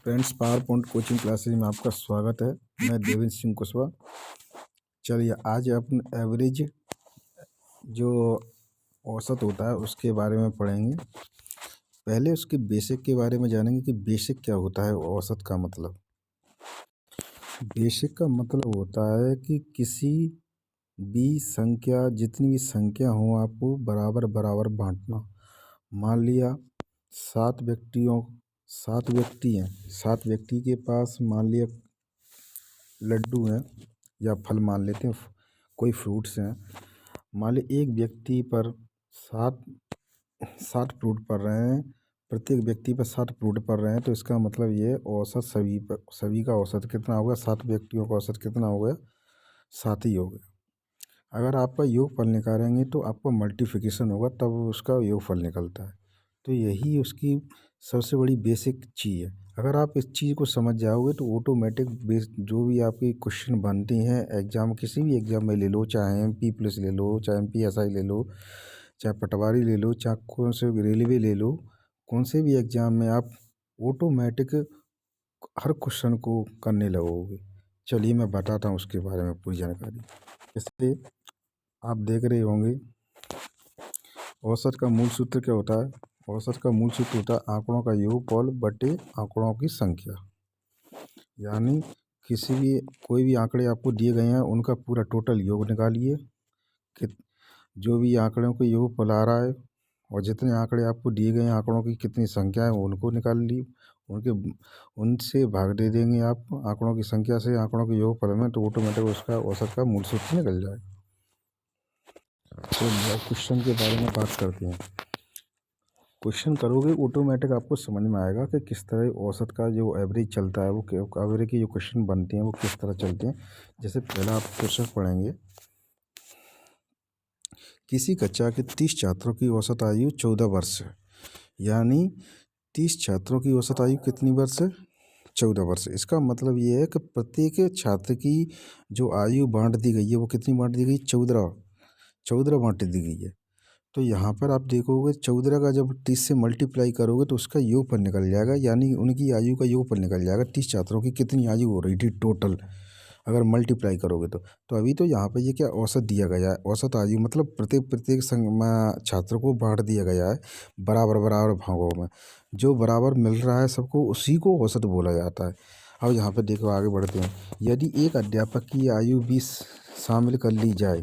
Friends, power point coaching classes में आपका स्वागत है। मैं देवेंद्र सिंह कुशवाहा। चलिए आज अपन एवरेज जो औसत होता है उसके बारे में पढ़ेंगे। पहले उसके बेसिक के बारे में जानेंगे कि बेसिक क्या होता है। औसत का मतलब, बेसिक का मतलब होता है कि किसी भी संख्या, जितनी भी संख्या हो, आपको बराबर बराबर बांटना। मान लिया सात व्यक्ति हैं, सात व्यक्ति के पास मान लिया लड्डू हैं या फल मान लेते हैं, कोई फ्रूट्स हैं। मान ली एक व्यक्ति पर सात सात फ्रूट पड़ रहे हैं, प्रत्येक व्यक्ति पर सात फ्रूट पड़ रहे हैं, तो इसका मतलब ये औसत सभी का औसत कितना होगा? सात व्यक्तियों का औसत कितना हो गया? सात ही हो गया। अगर आपका योगफल निकालेंगे तो आपका मल्टीप्लिकेशन होगा, तब उसका योगफल निकलता है। तो यही उसकी सबसे बड़ी बेसिक चीज़ है। अगर आप इस चीज़ को समझ जाओगे तो ऑटोमेटिक जो भी आपकी क्वेश्चन बनती हैं एग्ज़ाम, किसी भी एग्ज़ाम में ले लो, चाहे MP पुलिस ले लो, चाहे MPSI ले लो, चाहे पटवारी ले लो, चाहे कौन से रेलवे ले लो, कौन से भी एग्ज़ाम में आप ऑटोमेटिक हर क्वेश्चन को करने लगोगे। चलिए मैं बताता हूँ उसके बारे में पूरी जानकारी। इसलिए आप देख रहे होंगे औसत का मूल सूत्र क्या होता है? औसत का मूल सूत्र होता है आंकड़ों का योगफल बटे आंकड़ों की संख्या। यानी कोई भी आंकड़े आपको दिए गए हैं, उनका पूरा टोटल योग निकालिए कि जो भी आंकड़ों का योगफल आ रहा है, और जितने आंकड़े आपको दिए गए हैं, आंकड़ों की कितनी संख्या है उनको निकाल ली, उनसे भाग दे देंगे आप आंकड़ों की संख्या से, आंकड़ों के योगफल में, तो ऑटोमेटिक उसका औसत का मूल सूत्र निकल जाएगा। तो क्वेश्चन के बारे में बात करते हैं। क्वेश्चन करोगे ऑटोमेटिक आपको समझ में आएगा कि किस तरह औसत का जो एवरेज चलता है, वो एवरेज के जो क्वेश्चन बनते हैं वो किस तरह चलते हैं। जैसे पहला आप क्वेश्चन पढ़ेंगे, किसी कक्षा के 30 छात्रों की औसत आयु 14 वर्ष है। यानी 30 छात्रों की औसत आयु कितनी वर्ष है? 14 वर्ष। इसका मतलब ये है कि प्रत्येक छात्र की जो आयु बांट दी गई है वो कितनी बांट दी गई? 14 बांट दी गई है। तो यहाँ पर आप देखोगे 14 का जब 30 से मल्टीप्लाई करोगे तो उसका योगफल निकल जाएगा, यानी उनकी आयु का योगफल निकल जाएगा। 30 छात्रों की कितनी आयु हो रही थी टोटल, अगर मल्टीप्लाई करोगे तो अभी तो यहाँ पे ये क्या औसत दिया गया है। औसत आयु मतलब प्रत्येक छात्र को बांट दिया गया है बराबर बराबर भागों में। जो बराबर मिल रहा है सबको, उसी को औसत बोला जाता है। अब यहाँ पे देखो, आगे बढ़ते हैं। यदि एक अध्यापक की आयु 20 शामिल कर ली जाए,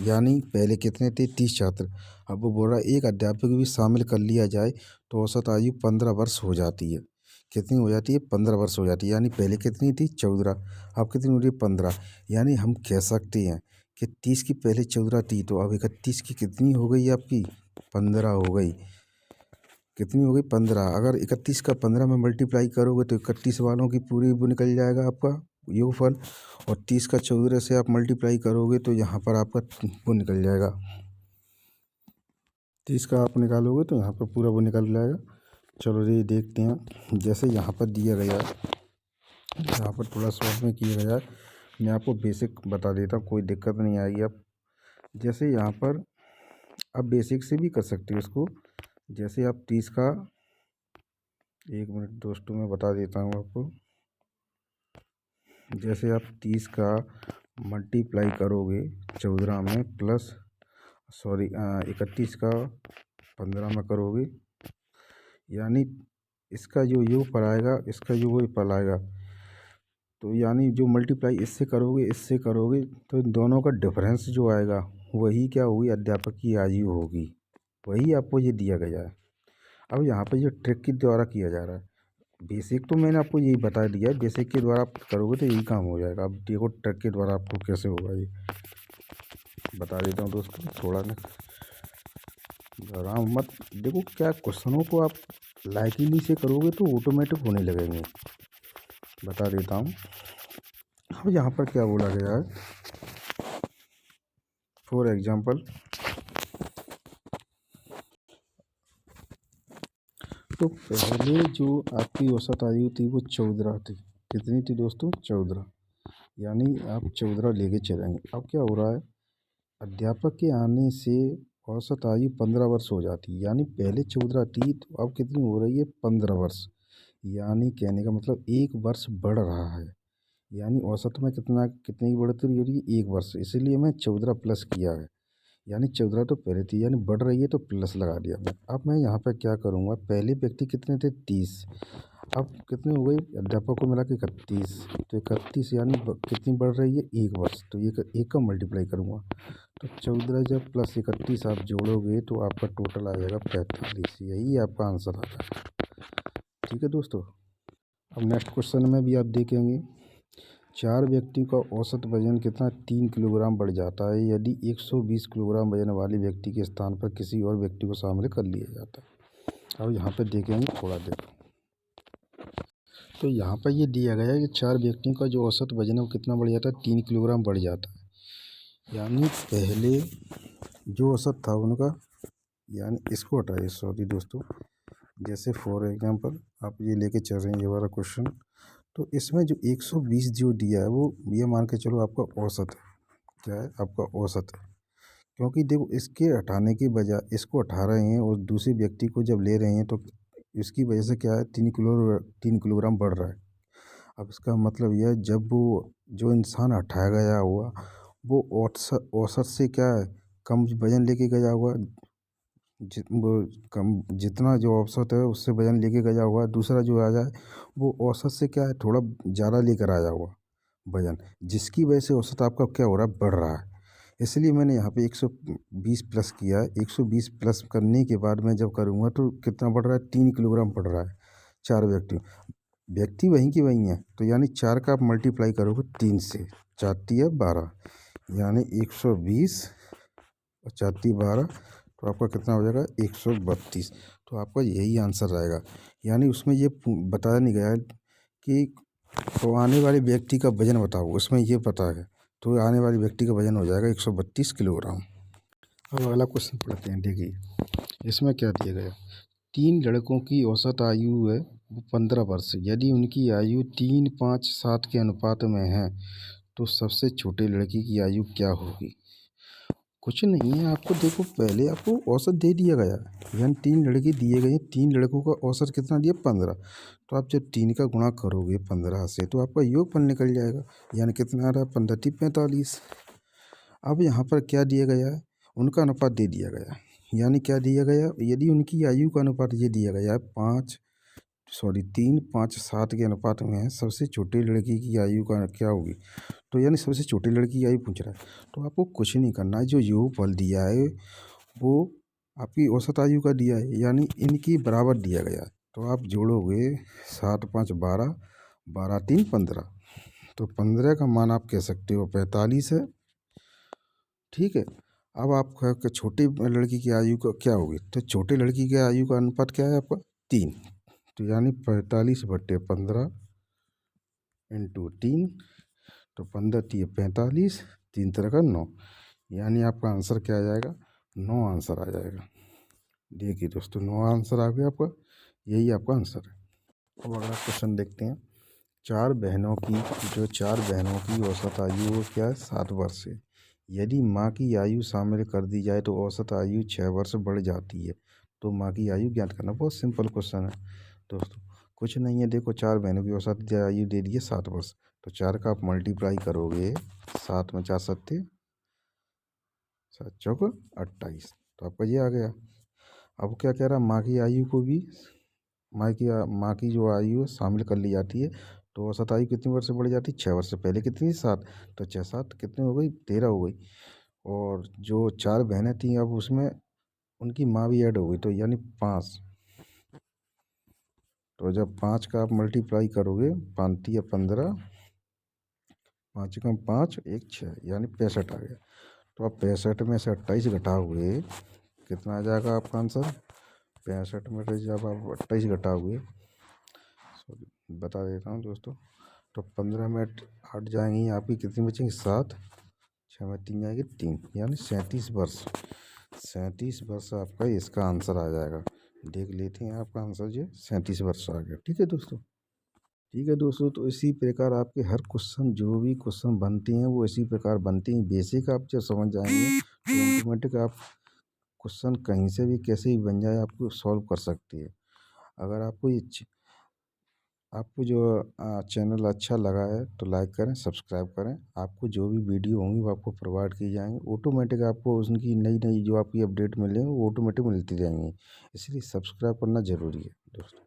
यानी पहले कितने थे? 30 छात्र। अब वो बोल रहा है एक अध्यापक भी शामिल कर लिया जाए तो औसत आयु 15 वर्ष हो जाती है। कितनी हो जाती है? 15 वर्ष हो जाती है। यानी पहले कितनी थी? 14। अब कितनी हो रही है? 15। यानी हम कह सकते हैं कि 30 की पहले 14 थी, तो अब 31 की कितनी हो गई? आपकी 15 हो गई। कितनी हो गई? 15। अगर 31 का 15 में मल्टीप्लाई करोगे तो 31 वालों की पूरी वो निकल जाएगा आपका योगफल, और 30 का 14 से आप मल्टीप्लाई करोगे तो यहाँ पर आपका वो निकल जाएगा। 30 का आप निकालोगे तो यहाँ पर पूरा वो निकल जाएगा। चलो ये देखते हैं। जैसे यहाँ पर दिया गया है, यहाँ पर थोड़ा शॉर्ट में किया गया है, मैं आपको बेसिक बता देता हूँ, कोई दिक्कत नहीं आएगी। अब जैसे यहाँ पर आप बेसिक से भी कर सकते हो इसको। जैसे आप 30 का, एक मिनट दोस्तों मैं बता देता हूँ आपको। जैसे आप 30 का मल्टीप्लाई करोगे 14 में प्लस 31 का 15 में करोगे, यानी इसका जो योग आएगा, इसका जो वो फल आएगा, तो यानी जो मल्टीप्लाई इससे करोगे तो दोनों का डिफरेंस जो आएगा वही क्या होगी? अध्यापक की आयु होगी। वही आपको ये दिया गया है। अब यहाँ पर ये ट्रिक के द्वारा किया जा रहा है। बेसिक तो मैंने आपको यही बता दिया है, बेसिक के द्वारा आप करोगे तो यही काम हो जाएगा। अब देखो ट्रिक के द्वारा आपको कैसे होगा, ये बता देता हूँ दोस्तों। थोड़ा ना आराम मत देखो, क्या क्वेश्चनों को आप लाइकली से करोगे तो ऑटोमेटिक होने लगेंगे। बता देता हूँ। अब यहाँ पर क्या बोला गया है, फॉर एग्जाम्पल, तो पहले जो आपकी औसत आयु थी वो 14 थी। कितनी थी दोस्तों? 14। यानी आप 14 लेके चलेंगे। अब क्या हो रहा है, अध्यापक के आने से औसत आयु 15 वर्ष हो जाती है। यानी पहले 14 थी तो अब कितनी हो रही है? 15 वर्ष। यानी कहने का मतलब 1 वर्ष बढ़ रहा है। यानी औसत में कितने की बढ़ोतरी हो रही है? 1 वर्ष। इसीलिए मैं 14 प्लस किया है। यानी 14 तो पहले थी, यानी बढ़ रही है तो प्लस लगा दिया मैं। अब मैं यहाँ पे क्या करूँगा, पहले व्यक्ति कितने थे? 30। अब कितने हो गए अध्यापक को मिला के? 31। तो 31 यानी कितनी बढ़ रही है? 1 वर्ष। तो ये एक का मल्टीप्लाई करूँगा, तो 14 जब प्लस 31 आप जोड़ोगे तो आपका टोटल आ जाएगा 45। यही आपका आंसर आ जाएगा। ठीक है दोस्तों। अब नेक्स्ट क्वेश्चन में भी आप देखेंगे, 4 व्यक्तियों का औसत वजन कितना? 3 किलोग्राम बढ़ जाता है यदि 120 किलोग्राम वजन वाले व्यक्ति के स्थान पर किसी और व्यक्ति को शामिल कर लिया जाता है। अब यहाँ पे देखेंगे, थोड़ा देखो, तो यहाँ पर ये दिया गया है कि 4 व्यक्तियों का जो औसत वजन है वो कितना बढ़ जाता है? 3 किलोग्राम बढ़ जाता है। यानी पहले जो औसत था उनका, यानी इसको हटाइए, सॉरी दोस्तों, जैसे फॉर एग्जांपल आप ये लेके चल रहे हैं ये वाला क्वेश्चन, तो इसमें जो 120 जो दिया है वो ये मान के चलो आपका औसत है। क्या है? आपका औसत है। क्योंकि देखो, इसके हटाने के बजाय इसको हटा रहे हैं और दूसरे व्यक्ति को जब ले रहे हैं तो इसकी वजह से क्या है? 3 किलोग्राम बढ़ रहा है। अब इसका मतलब यह है, जब वो जो इंसान हटाया गया हुआ वो औसत औसत से क्या है? कम वजन लेके गया हुआ, वो कम, जितना जो औसत है उससे वजन लेके गया हुआ। दूसरा जो आया है वो औसत से क्या है? थोड़ा ज़्यादा लेकर आया हुआ वजन, जिसकी वजह से औसत आपका क्या हो रहा है? बढ़ रहा है। इसलिए मैंने यहाँ पे 120 प्लस किया है। 120 प्लस करने के बाद मैं जब करूँगा तो कितना बढ़ रहा है? 3 किलोग्राम बढ़ रहा है। 4 व्यक्ति वहीं की वहीं है, तो यानी 4 का आप मल्टीप्लाई करोगे 3 से, 4 तिया 12, यानी 120 और 4 तिया 12, तो आपका कितना हो जाएगा? 132। तो आपका यही आंसर रहेगा। यानी उसमें ये बताया नहीं गया है कि तो आने वाले व्यक्ति का वजन बताओ, उसमें ये पता है, तो आने वाले व्यक्ति का वजन हो जाएगा 132 किलोग्राम। अब अगला क्वेश्चन पढ़ते हैं। देखिए इसमें क्या दिया गया, 3 लड़कों की औसत आयु है 15 वर्ष। यदि उनकी आयु 3, 5, 7 के अनुपात में है तो सबसे छोटे लड़की की आयु क्या होगी? कुछ नहीं है, आपको देखो पहले आपको औसत दे दिया गया, यानी 3 लड़के दिए गए, 3 लड़कों का औसत कितना दिया? 15। तो आप जब 3 का गुणा करोगे 15 से तो आपका योगफल निकल जाएगा, यानी कितना आ रहा है? 15 × 45। अब यहाँ पर क्या दिया गया है? उनका अनुपात दे दिया गया, यानी क्या दिया गया? यदि उनकी आयु का अनुपात ये दिया गया है 3, 5, 7 के अनुपात में है, सबसे छोटी लड़की की आयु का क्या होगी? तो यानी सबसे छोटी लड़की की आयु पूछ रहा है, तो आपको कुछ नहीं करना है। जो योगफल दिया है वो आपकी औसत आयु का दिया है, यानी इनकी बराबर दिया गया है। तो आप जोड़ोगे 7, 5, 12, 12, 3, 15, तो 15 का मान आप कह सकते हो 45 है। ठीक है। अब आपका छोटी लड़की की आयु का क्या होगी? तो छोटी लड़की की आयु का अनुपात क्या है आपका? 3। तो यानी 45/15 इंटू 3, तो 15 तिया 45, 3 तरह का 9, यानी आपका आंसर क्या आ जाएगा? 9 आंसर आ जाएगा। देखिए दोस्तों, 9 आंसर आ गया आपका, यही आपका आंसर है। अब अगला क्वेश्चन देखते हैं। 4 बहनों की औसत आयु वो क्या है? 7 वर्ष है। यदि माँ की आयु शामिल कर दी जाए तो औसत आयु 6 वर्ष बढ़ जाती है, तो माँ की आयु ज्ञात करना। बहुत सिंपल क्वेश्चन है दोस्तों, कुछ नहीं है। देखो 4 बहनों की औसत आयु दे दी है 7 वर्ष, तो 4 का आप मल्टीप्लाई करोगे, 7 में 4 सत्ते, 7 चौक 28, तो आपका ये आ गया। अब क्या कह रहा है? माँ की जो आयु है शामिल कर ली जाती है, तो औसत आयु कितनी वर्ष से बढ़ जाती है? 6 वर्ष से। पहले कितनी? 7। तो 6, 7 कितने हो गई? 13 हो गई। और जो 4 बहनें थी अब उसमें उनकी माँ भी ऐड हो गई, तो यानी 5। तो जब 5 का आप मल्टीप्लाई करोगे, 5 तिया 15, 5 कम 5, 1 6, यानी 65 आ गया। तो आप 65 में से 28 घटाओगे, कितना आ जाएगा आपका आंसर? 65 में से जब आप 28 घटाओगे, सॉरी बता देता हूँ दोस्तों, तो 15 में 8 जाएंगी, आपकी कितनी बचेंगी? 7, 6 में 3 जाएंगे 3, यानी 37 वर्ष। 37 वर्ष आपका इसका आंसर आ जाएगा। देख लेते हैं, आपका आंसर जो 37 वर्ष आ गया। ठीक है दोस्तों। ठीक है दोस्तों, तो इसी प्रकार आपके हर क्वेश्चन, जो भी क्वेश्चन बनते हैं वो इसी प्रकार बनते हैं। बेसिक आप जब समझ जाएंगे तो ऑटोमेटिक आप क्वेश्चन कहीं से भी कैसे भी बन जाए आपको सॉल्व कर सकते हैं। अगर आपको ये आपको जो चैनल अच्छा लगा है तो लाइक करें, सब्सक्राइब करें। आपको जो भी वीडियो होंगी वो आपको प्रोवाइड की जाएंगी, ऑटोमेटिक आपको उनकी नई नई जो आपकी अपडेट मिलेंगी वो ऑटोमेटिक मिलती रहेंगी। इसलिए सब्सक्राइब करना ज़रूरी है दोस्तों।